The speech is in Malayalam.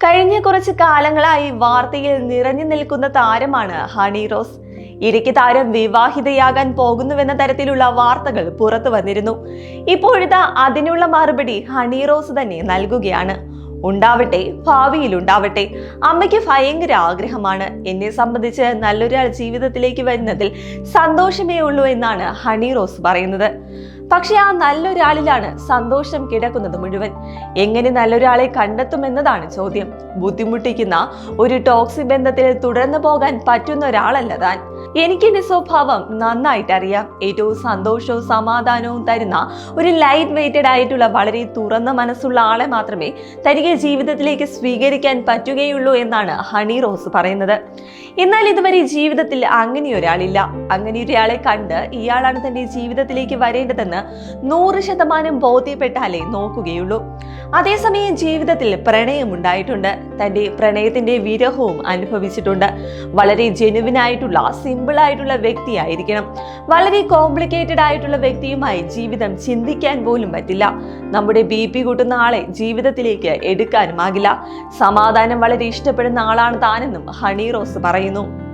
കഴിഞ്ഞ കുറച്ച് കാലങ്ങളായി വാർത്തയിൽ നിറഞ്ഞു നിൽക്കുന്ന താരമാണ് ഹണി റോസ്. ഇടയ്ക്ക് താരം വിവാഹിതയാകാൻ പോകുന്നുവെന്ന തരത്തിലുള്ള വാർത്തകൾ പുറത്തു വന്നിരുന്നു. ഇപ്പോഴിതാ അതിനുള്ള മറുപടി ഹണി റോസ് തന്നെ നൽകുകയാണ്. ഉണ്ടാവട്ടെ, ഭാവിയിൽ ഉണ്ടാവട്ടെ. അമ്മയ്ക്ക് ഭയങ്കര ആഗ്രഹമാണ്. എന്നെ സംബന്ധിച്ച് നല്ലൊരാൾ ജീവിതത്തിലേക്ക് വരുന്നതിൽ സന്തോഷമേ ഉള്ളൂ എന്നാണ് ഹണി റോസ് പറയുന്നത്. പക്ഷെ ആ നല്ലൊരാളിലാണ് സന്തോഷം കിടക്കുന്നത് മുഴുവൻ. എങ്ങനെ നല്ലൊരാളെ കണ്ടെത്തുമെന്നതാണ് ചോദ്യം. ബുദ്ധിമുട്ടിക്കുന്ന ഒരു ടോക്സിക് ബന്ധത്തിൽ തുടർന്നു പോകാൻ പറ്റുന്ന ഒരാളല്ല താൻ. എനിക്ക് എന്റെ സ്വഭാവം നന്നായിട്ട് അറിയാം. ഏറ്റവും സന്തോഷവും സമാധാനവും തരുന്ന ഒരു ലൈറ്റ് വെയ്റ്റഡ് ആയിട്ടുള്ള വളരെ തുറന്ന മനസ്സുള്ള ആളെ മാത്രമേ തനിക്ക് ജീവിതത്തിലേക്ക് സ്വീകരിക്കാൻ പറ്റുകയുള്ളൂ എന്നാണ് ഹണി റോസ് പറയുന്നത്. എന്നാൽ ഇതുവരെ ജീവിതത്തിൽ അങ്ങനെ ഒരാളില്ല. അങ്ങനെ ഒരാളെ കണ്ട് ഇയാളാണ് തന്റെ ജീവിതത്തിലേക്ക് വരേണ്ടതെന്ന് 100% ബോധ്യപ്പെട്ടാലേ നോക്കുകയുള്ളൂ. അതേസമയം ജീവിതത്തിൽ പ്രണയമുണ്ടായിട്ടുണ്ട്. തന്റെ പ്രണയത്തിന്റെ വിരഹവും അനുഭവിച്ചിട്ടുണ്ട്. വളരെ ജെനുവിനായിട്ടുള്ള സിമ്പിൾ ആയിട്ടുള്ള വ്യക്തിയായിരിക്കണം. വളരെ കോംപ്ലിക്കേറ്റഡ് ആയിട്ടുള്ള വ്യക്തിയുമായി ജീവിതം ചിന്തിക്കാൻ പോലും പറ്റില്ല. നമ്മുടെ BP കൂട്ടുന്ന ആളെ ജീവിതത്തിലേക്ക് എടുക്കാനുമാകില്ല. സമാധാനം വളരെ ഇഷ്ടപ്പെടുന്ന ആളാണ് താനെന്നും ഹണി റോസ് പറയുന്നു.